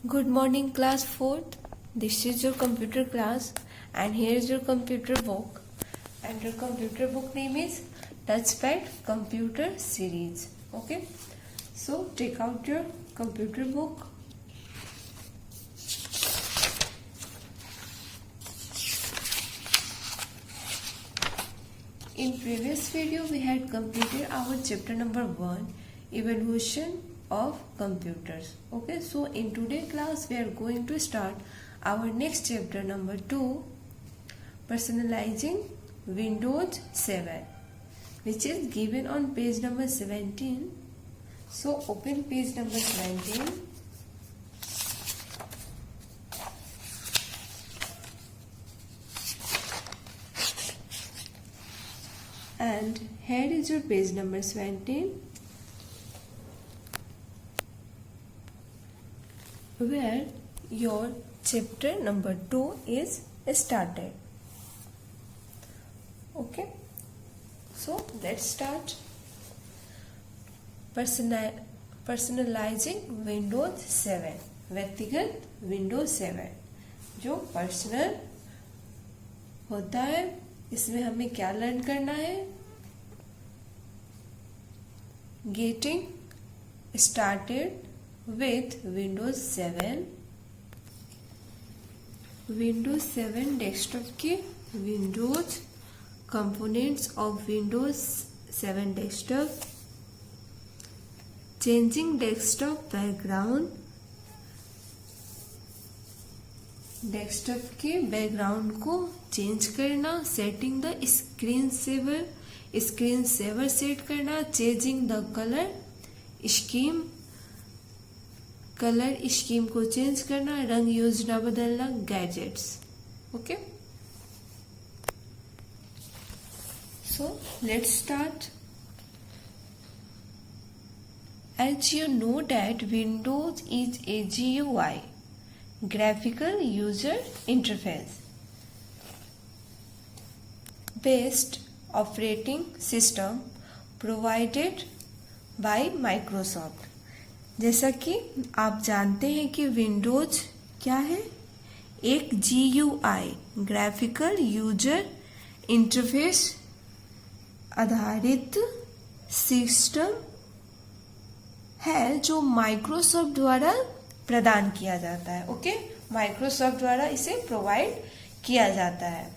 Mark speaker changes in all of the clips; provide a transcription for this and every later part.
Speaker 1: Good morning, class 4th. This is your computer class, and here is your computer book. And your computer book name is Touchpad Computer Series. Okay, so take out your computer book. In previous video, we had completed our chapter number 1, Evolution of Computers. Okay, so in today's class, we are going to start our next chapter number 2, Personalizing Windows 7, which is given on page number 17. So open page number 17. And here is your page number 17, where your chapter number 2 is started. Okay, so let's start. Personalizing Windows 7, व्यक्तिगत Windows 7 जो personal होता है, इसमें हमें क्या learn करना है? Getting started with Windows 7, Windows 7 desktop के Windows components of Windows 7 desktop, changing desktop background, desktop के बैकग्राउंड को चेंज करना, setting the screen saver set करना, चेंजिंग द कलर स्कीम को चेंज करना, रंग योजना बदलना, gadgets. Okay, so let's start. As you know that Windows is a GUI, graphical user interface based operating system provided by Microsoft. जैसा कि आप जानते हैं कि विंडोज क्या है? एक GUI, ग्राफिकल यूजर इंटरफेस आधारित सिस्टम है जो माइक्रोसॉफ्ट द्वारा प्रदान किया जाता है. ओके, माइक्रोसॉफ्ट द्वारा इसे प्रोवाइड किया जाता है.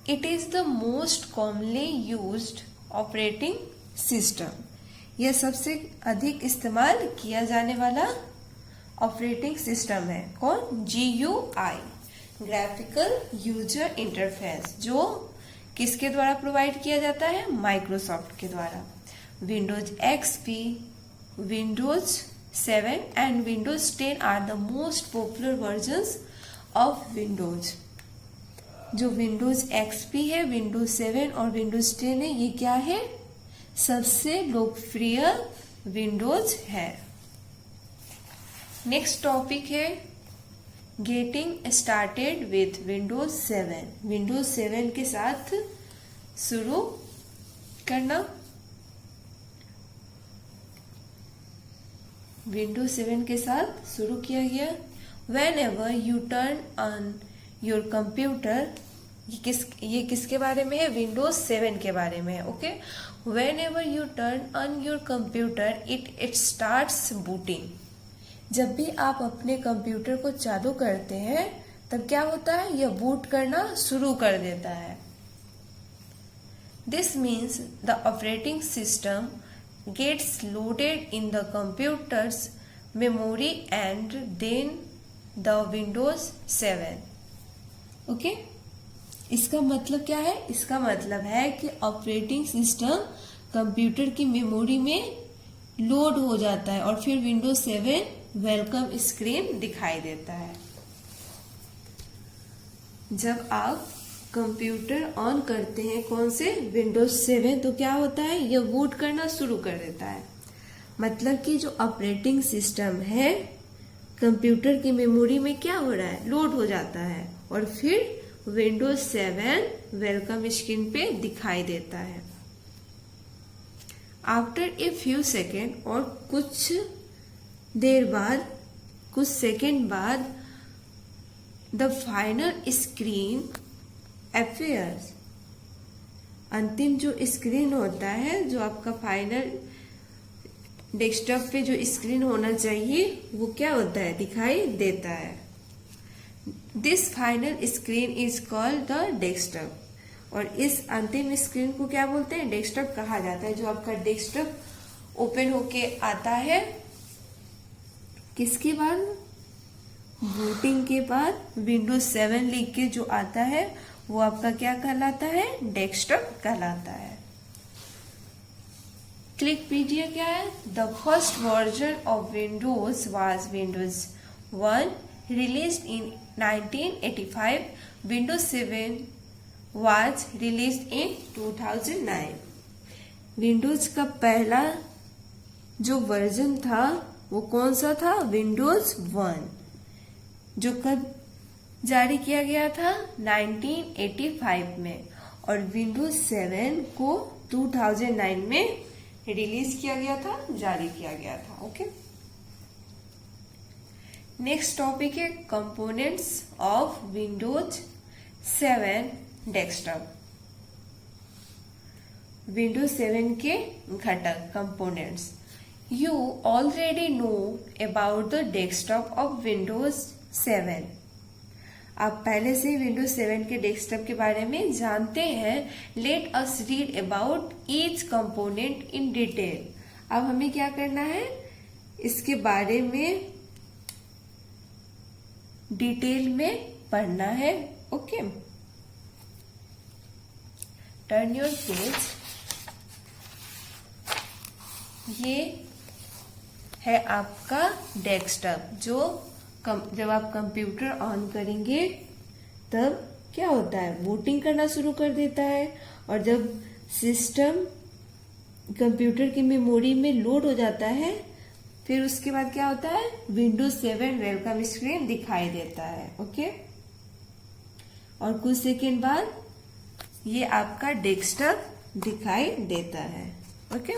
Speaker 1: It is the most commonly used operating system. यह सबसे अधिक इस्तेमाल किया जाने वाला ऑपरेटिंग सिस्टम है. कौन? GUI, ग्राफिकल यूजर इंटरफेस, जो किसके द्वारा प्रोवाइड किया जाता है? माइक्रोसॉफ्ट के द्वारा. Windows XP, Windows 7 and Windows 10 are the most popular versions of Windows. जो विंडोज XP है, विंडोज 7 और विंडोज 10 है, ये क्या है? सबसे लोकप्रिय विंडोज है. नेक्स्ट टॉपिक है getting started with Windows 7. Windows 7 के साथ शुरू करना. विंडोज 7 के साथ शुरू किया गया. When ever U turn on your computer, ये किसके बारे में है? विंडोज 7 के बारे में है. Okay, when ever U turn on your computer it starts booting. जब भी आप अपने कंप्यूटर को चालू करते हैं तब क्या होता है? यह बूट करना शुरू कर देता है. This means the operating system gets loaded in the computer's memory and then the Windows 7. Okay, इसका मतलब क्या है? इसका मतलब है कि ऑपरेटिंग सिस्टम कंप्यूटर की मेमोरी में लोड हो जाता है और फिर विंडोज 7 वेलकम स्क्रीन दिखाई देता है. जब आप कंप्यूटर ऑन करते हैं, कौन से? विंडोज 7, तो क्या होता है? यह बूट करना शुरू कर देता है. मतलब कि जो ऑपरेटिंग सिस्टम है कंप्यूटर की मेमोरी में क्या हो रहा है? लोड हो जाता है और फिर विंडोज 7 वेलकम स्क्रीन पे दिखाई देता है. आफ्टर ए फ्यू सेकेंड, और कुछ देर बाद, कुछ सेकंड बाद, द फाइनल स्क्रीन अपीयर्स, अंतिम जो स्क्रीन होता है, जो आपका फाइनल डेस्कटॉप पे जो स्क्रीन होना चाहिए, वो क्या होता है, दिखाई देता है। This final screen is called the desktop, और इस अंतिम स्क्रीन को क्या बोलते हैं, डेस्कटॉप कहा जाता है। जो आपका डेस्कटॉप ओपन होके आता है, किसके बाद, बूटिंग के बाद, विंडोज 7 लिख के जो आता है, वो आपका क्या कहलाता है, डेस्कटॉप कहलाता है। क्लिकपीडिया क्या है, the first version of Windows was Windows 1 released in 1985, Windows 7 was released in 2009। Windows का पहला जो वर्जन था वो कौन सा था, विंडोज 1, जो कब जारी किया गया था, 1985 में, और विंडोज 7 को 2009 में रिलीज किया गया था, जारी किया गया था। ओके, नेक्स्ट टॉपिक है components of Windows 7 desktop. Windows 7 के घटक, components. You already know about the desktop of Windows 7। आप पहले से विंडोज 7 के डेस्कटॉप के बारे में जानते हैं। Let us read about each component in detail. अब हमें क्या करना है, इसके बारे में डिटेल में पढ़ना है। Okay, turn your page. ये है आपका डेस्कटॉप, जो जब आप कंप्यूटर ऑन करेंगे तब क्या होता है, बूटिंग करना शुरू कर देता है, और जब सिस्टम कंप्यूटर की मेमोरी में लोड हो जाता है, फिर उसके बाद क्या होता है, विंडोज 7 वेलकम स्क्रीन दिखाई देता है। ओके, और कुछ सेकंड बाद ये आपका डेस्कटॉप दिखाई देता है। ओके,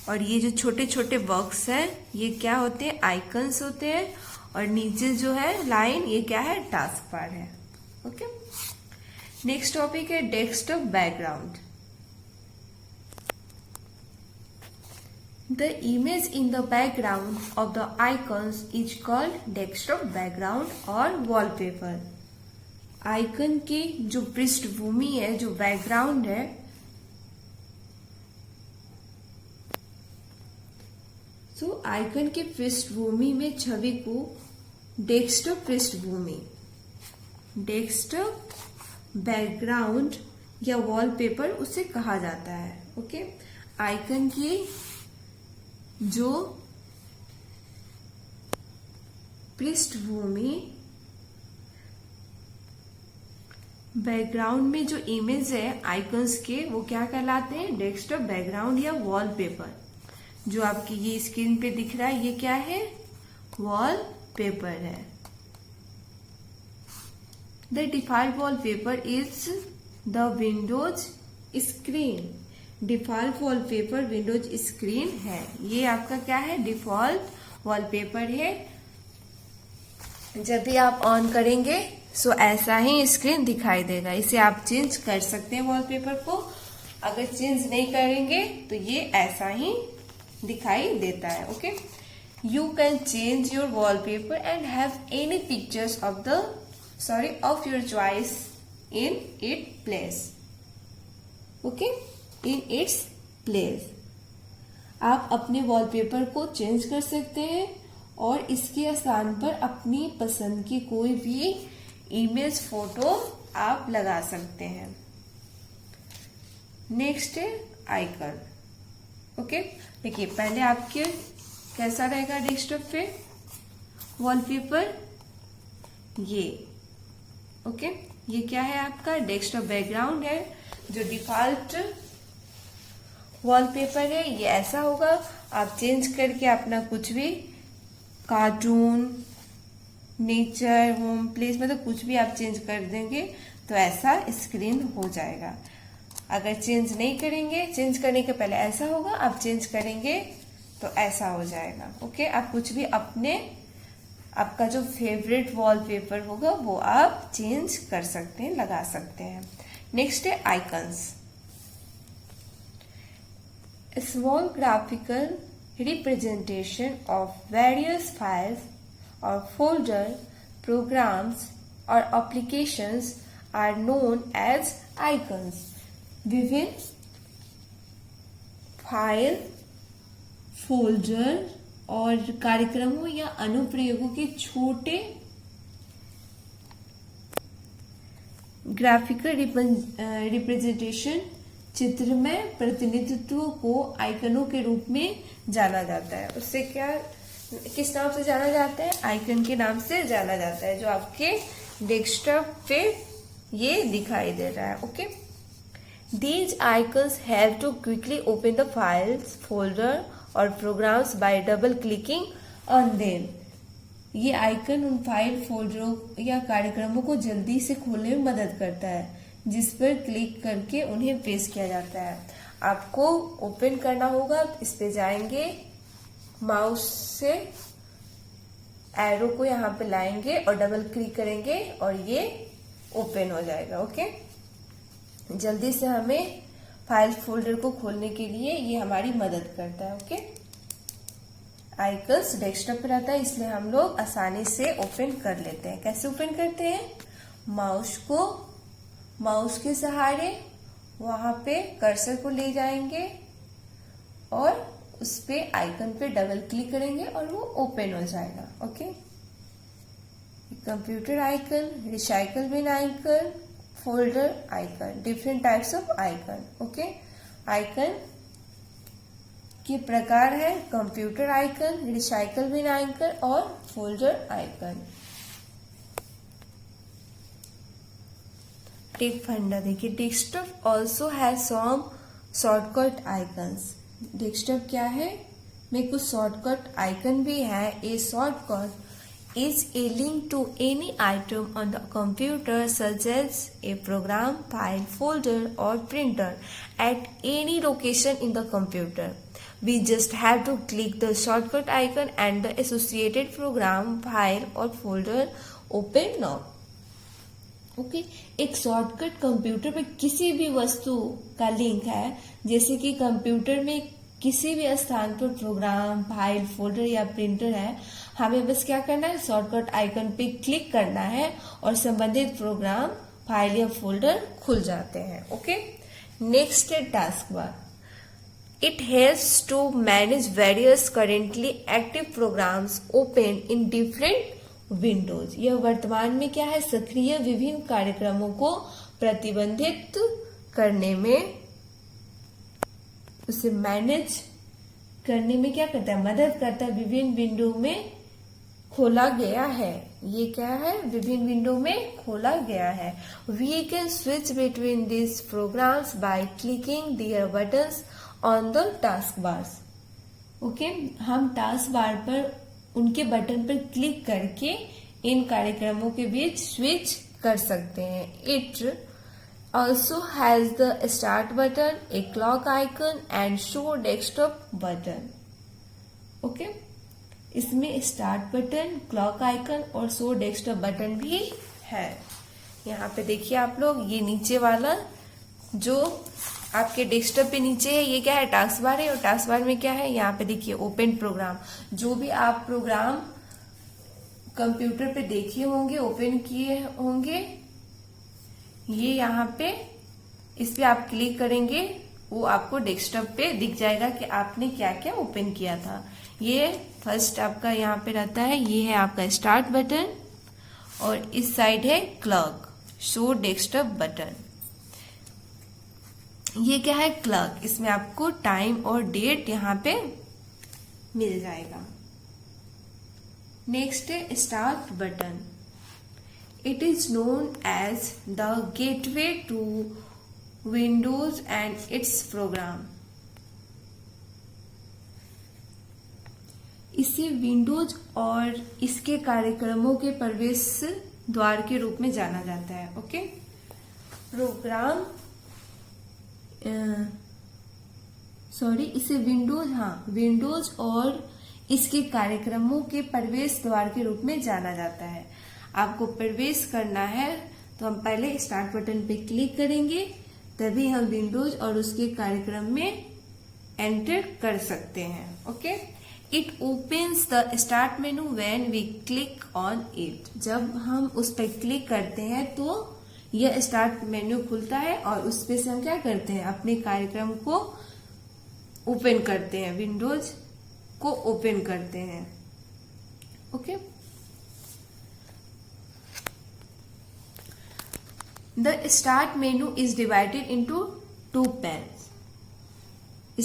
Speaker 1: और ये जो छोटे छोटे बॉक्स है, ये क्या होते हैं, आइकन्स होते हैं, और नीचे जो है लाइन, ये क्या है, टास्क बार है। ओके, नेक्स्ट टॉपिक है desktop background. The image in the background of the icons is called desktop background और वॉलपेपर। आइकन की जो पृष्ठभूमि है, जो बैकग्राउंड है, तो आइकन की पृष्ठभूमि में छवि को डेस्कटॉप पृष्ठभूमि, डेस्कटॉप बैकग्राउंड या वॉलपेपर उसे कहा जाता है। ओके, आइकन की जो पृष्ठभूमि, बैकग्राउंड में जो इमेज है आइकन्स के, वो क्या कहलाते हैं, डेस्कटॉप बैकग्राउंड या वॉलपेपर। जो आपकी ये स्क्रीन पे दिख रहा है, ये क्या है, वॉलपेपर है। The default wallpaper is the Windows screen. Default wallpaper Windows screen है। ये आपका क्या है, डिफॉल्ट वॉलपेपर है। जब भी आप ऑन करेंगे सो ऐसा ही स्क्रीन दिखाई देगा। इसे आप चेंज कर सकते हैं वॉलपेपर को। अगर चेंज नहीं करेंगे तो ये ऐसा ही दिखाई देता है। Okay, you can change your wallpaper and have any pictures of your choice in it place. Okay, in its place आप अपने वॉलपेपर को चेंज कर सकते हैं और इसके स्थान पर अपनी पसंद की कोई भी इमेज, फोटो आप लगा सकते हैं। नेक्स्ट है आइकन। ओके, देखिए पहले आपके कैसा रहेगा डेस्कटॉप पे वॉलपेपर, ये। ओके, ये क्या है, आपका डेस्कटॉप बैकग्राउंड है। जो डिफॉल्ट वॉलपेपर है ये ऐसा होगा। आप चेंज करके अपना कुछ भी, कार्टून, नेचर, होम प्लेस, मतलब कुछ भी आप चेंज कर देंगे तो ऐसा स्क्रीन हो जाएगा। अगर चेंज नहीं करेंगे, चेंज करने के पहले ऐसा होगा, आप चेंज करेंगे तो ऐसा हो जाएगा। ओके, आप कुछ भी अपने आपका जो फेवरेट वॉलपेपर होगा वो आप चेंज कर सकते हैं, लगा सकते हैं। नेक्स्ट है icons. Small graphical representation of various files और फोल्डर, प्रोग्राम्स और applications are known as icons. विभिन्न फाइल, फोल्डर और कार्यक्रमों या अनुप्रयोगों के छोटे ग्राफिकल रिप्रेजेंटेशन, चित्रमय प्रतिनिधित्व को आइकनों के रूप में जाना जाता है। उससे क्या, किस नाम से जाना जाता है? आइकन के नाम से जाना जाता है, जो आपके डेस्कटॉप पे ये दिखाई दे रहा है। Okay, these icons help to quickly open the files, folder और programs by double clicking on them। ये आइकन उन फाइल, फोल्डरों या कार्यक्रमों को जल्दी से खोलने में मदद करता है, जिस पर क्लिक करके उन्हें पेश किया जाता है। आपको ओपन करना होगा, इस पे जाएंगे, माउस से एरो को यहाँ पे लाएंगे और डबल क्लिक करेंगे और ये ओपन हो जाएगा। ओके, जल्दी से हमें फाइल फोल्डर को खोलने के लिए ये हमारी मदद करता है। ओके, आइकन्स डेस्कटॉप पर रहता है, इसलिए हम लोग आसानी से ओपन कर लेते हैं। कैसे ओपन करते हैं? माउस के सहारे वहां पे कर्सर को ले जाएंगे और उस पे आइकन पे डबल क्लिक करेंगे और वो ओपन हो जाएगा। Okay, computer icon, recycle bin icon, folder icon, different types of icon. Okay, icon के प्रकार है computer icon, recycle bin icon और फोल्डर आइकन। टिप फंडा देखिए, desktop also has some shortcut icons. Desktop क्या है? में कुछ शॉर्टकट आइकन भी है। A shortcut is a link to any item on the computer, such as a program, file, folder or printer at any location in the computer. We just have to click the shortcut icon and the associated program, file or folder open now. Okay, एक shortcut computer में किसी भी वस्तु का link है, जैसे कि computer में किसी भी स्थान पर प्रोग्राम, फाइल, फोल्डर या प्रिंटर है, हमें बस क्या करना है? शॉर्टकट आइकन पे क्लिक करना है और संबंधित प्रोग्राम, फाइल या फोल्डर खुल जाते हैं। ओके, नेक्स्ट है task bar. It helps to manage various currently active programs open in different windows. यह वर्तमान में क्या है? सक्रिय विभिन्न कार्यक्रमों को प्रतिबंधित करने में, उसे मैनेज करने में क्या करता है? मदद करता है। विभिन्न विंडो में खोला गया है। ये क्या है? विभिन्न विंडो में खोला गया है। We can switch between this programs by clicking their buttons on the task bars. Okay, हम टास्क बार पर उनके बटन पर क्लिक करके इन कार्यक्रमों के बीच स्विच कर सकते हैं। It also has the start button, a clock icon and show desktop button. Okay, इसमें स्टार्ट बटन, क्लॉक आइकन और शो डेस्कटॉप बटन भी है। यहाँ पे देखिए आप लोग, ये नीचे वाला जो आपके डेस्कटॉप पे नीचे है, ये क्या है? टास्क बार है। और टास्क बार में क्या है? यहाँ पे देखिए ओपन प्रोग्राम। जो भी आप प्रोग्राम कंप्यूटर पे देखे होंगे, ओपन किए होंगे, ये यहाँ पे इस पे आप क्लिक करेंगे, वो आपको डेस्कटॉप पे दिख जाएगा कि आपने क्या क्या ओपन किया था। ये फर्स्ट आपका यहाँ पे रहता है, ये है आपका स्टार्ट बटन और इस साइड है क्लॉक, शो डेस्कटॉप बटन। ये क्या है? क्लॉक। इसमें आपको टाइम और डेट यहाँ पे मिल जाएगा। नेक्स्ट है start button. It is known as the gateway to Windows and its program. इसे विंडोज और इसके कार्यक्रमों के प्रवेश द्वार के रूप में जाना जाता है। ओके, इसे विंडोज और इसके कार्यक्रमों के प्रवेश द्वार के रूप में जाना जाता है। आपको प्रवेश करना है तो हम पहले स्टार्ट बटन पे क्लिक करेंगे, तभी हम विंडोज और उसके कार्यक्रम में एंटर कर सकते हैं। Okay, it opens the start menu when we click on it. जब हम उस पर क्लिक करते हैं तो यह स्टार्ट मेन्यू खुलता है और उस पे से हम क्या करते हैं, अपने कार्यक्रम को ओपन करते हैं, विंडोज को ओपन करते हैं। Okay, the start menu is divided into 2 panes.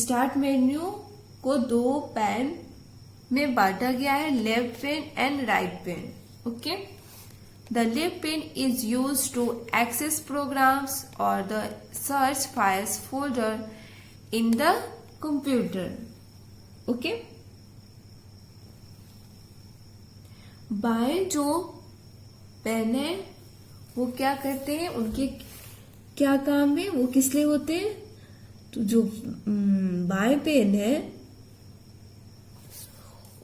Speaker 1: Start menu को 2 पैन में बांटा गया है, left pane and right pane. Okay, the left pane is used to access programs और the search files folder in the computer. Okay, बाएं जो pen है वो क्या करते हैं, उनके क्या काम है, वो किस लिए होते हैं, तो जो बाएं पेन है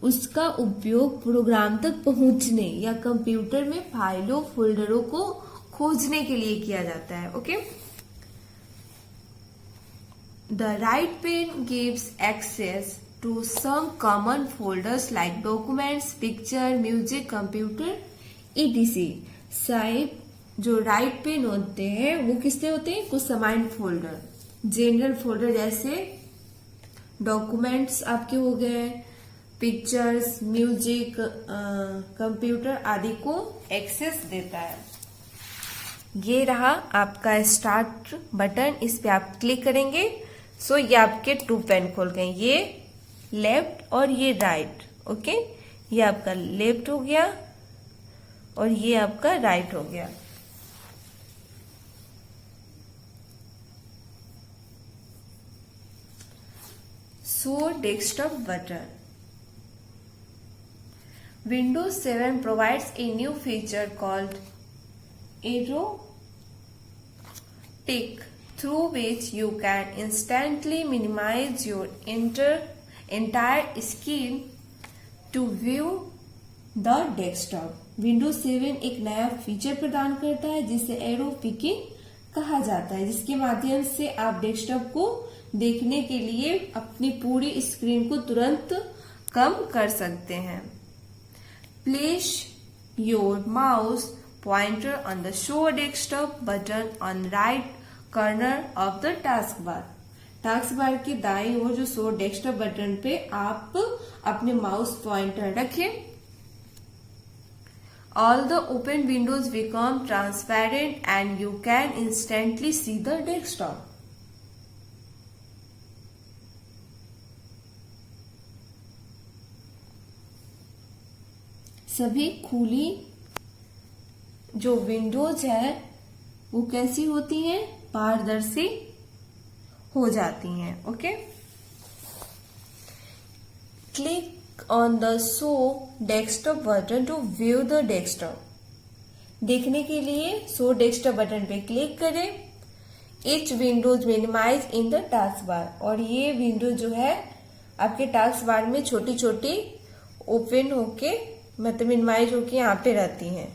Speaker 1: उसका उपयोग प्रोग्राम तक पहुंचने या कंप्यूटर में फाइलों फोल्डरों को खोजने के लिए किया जाता है। Okay, the right pane gives access to some common folders like documents, picture, music, computer etc। Side जो राइट पेन होते हैं वो किससे होते हैं, कुछ सामान्य फोल्डर, जनरल फोल्डर जैसे डॉक्यूमेंट्स आपके हो गए, पिक्चर्स, म्यूजिक, कंप्यूटर आदि को एक्सेस देता है। ये रहा आपका स्टार्ट बटन, इस पे आप क्लिक करेंगे सो ये आपके 2 पेन खोल गए, ये लेफ्ट और ये राइट। ओके, ये आपका लेफ्ट हो गया और ये आपका राइट हो गया। Show desktop button. Windows 7 provides a new feature called Arrow Tick, through which you can instantly minimize your entire screen to view the desktop. Windows 7 एक नया फीचर प्रदान करता है जिसे एरो पिकिंग कहा जाता है, जिसके माध्यम से आप डेस्कटॉप को देखने के लिए अपनी पूरी स्क्रीन को तुरंत कम कर सकते हैं। Place your mouse pointer on the Show Desktop button on right corner of the taskbar. Taskbar के दाईं ओर जो शो डेस्कटॉप बटन पे आप अपने माउस पॉइंटर रखें। All the open windows become transparent and you can instantly see the desktop. सभी खुली जो विंडोज है वो कैसी होती हैं, पारदर्शी हो जाती हैं। Okay, click on the show desktop button to view the desktop. देखने के लिए शो डेस्कटॉप बटन पे क्लिक करें। Each windows minimise in the task bar, और ये विंडो जो है आपके टास्क बार में छोटी छोटी ओपन होके मतलब मिनिमाइज होके यहाँ पे रहती हैं।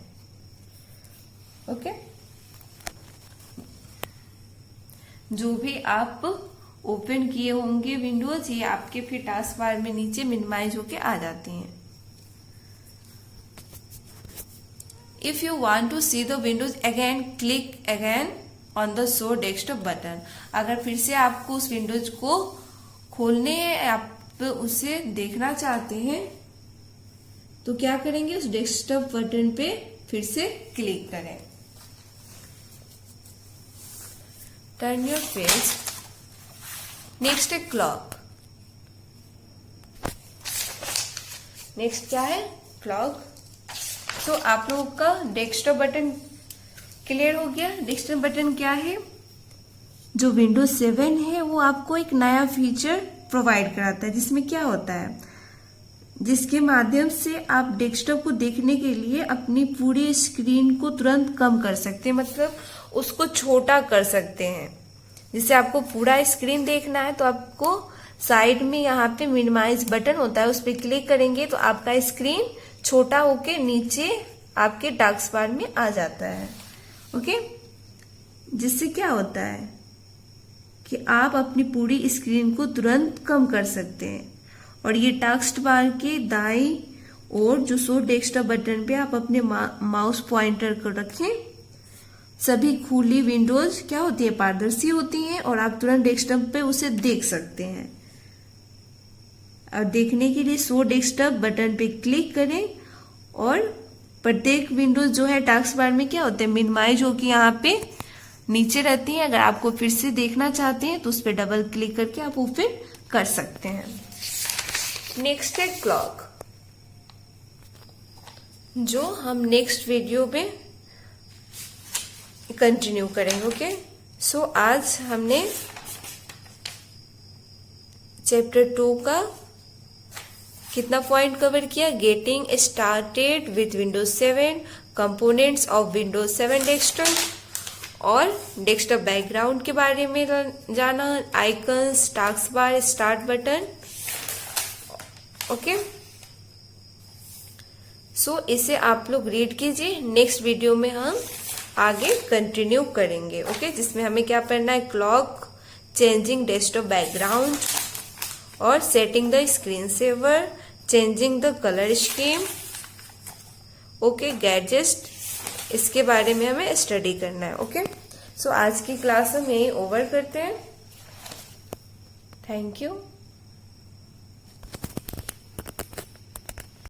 Speaker 1: ओके, जो भी आप ओपन किए होंगे विंडोज ये आपके फिर टास्क बार में नीचे मिनिमाइज होके आ जाती हैं। If you want to see the windows again, click again on the show desktop button. अगर फिर से आपको उस विंडोज को खोलने है, आप उसे देखना चाहते हैं तो क्या करेंगे, उस डेस्कटॉप बटन पे फिर से क्लिक करें। Turn your page. नेक्स्ट है क्लॉक। नेक्स्ट क्या है, क्लॉक। तो आप लोगों का डेस्कटॉप बटन क्लियर हो गया। डेस्कटॉप बटन क्या है, जो विंडोज 7 है वो आपको एक नया फीचर प्रोवाइड कराता है, जिसमें क्या होता है, जिसके माध्यम से आप डेस्कटॉप को देखने के लिए अपनी पूरी स्क्रीन को तुरंत कम कर सकते हैं, मतलब उसको छोटा कर सकते हैं। जैसे आपको पूरा स्क्रीन देखना है तो आपको साइड में यहाँ पे मिनिमाइज बटन होता है, उस पर क्लिक करेंगे तो आपका स्क्रीन छोटा होके नीचे आपके टास्क बार में आ जाता है। ओके, जिससे क्या होता है कि आप अपनी पूरी स्क्रीन को तुरंत कम कर सकते हैं। और ये टास्क बार के दाईं ओर जो शो डेस्कटॉप बटन पे आप अपने माउस पॉइंटर को रखें। सभी खुली विंडोज क्या होती है, पारदर्शी होती हैं और आप तुरंत डेस्कटॉप पे उसे देख सकते हैं। और देखने के लिए शो डेस्कटॉप बटन पे क्लिक करें और प्रत्येक विंडोज जो है टास्क बार में क्या होते हैं, मिनिमाइज होकर यहाँ पे नीचे रहती हैं। अगर आपको फिर से देखना चाहते हैं तो उस पर डबल क्लिक करके आप ओपन कर सकते हैं। नेक्स्ट है क्लॉक, जो हम नेक्स्ट वीडियो में कंटिन्यू करेंगे। ओके, सो आज हमने चैप्टर 2 का कितना पॉइंट कवर किया, getting started with Windows 7, components of Windows 7 desktop और डेस्कटॉप बैकग्राउंड के बारे में जाना, icons, task bar, start button. Okay, so इसे आप लोग रीड कीजिए। नेक्स्ट वीडियो में हम आगे कंटिन्यू करेंगे। ओके, जिसमें हमें क्या पढ़ना है, क्लॉक, चेंजिंग डेस्कटॉप बैकग्राउंड और setting the screen saver, changing the colour scheme. Okay, gadget, इसके बारे में हमें स्टडी करना है। ओके, सो आज की क्लास हम यही ओवर करते हैं। Thank you.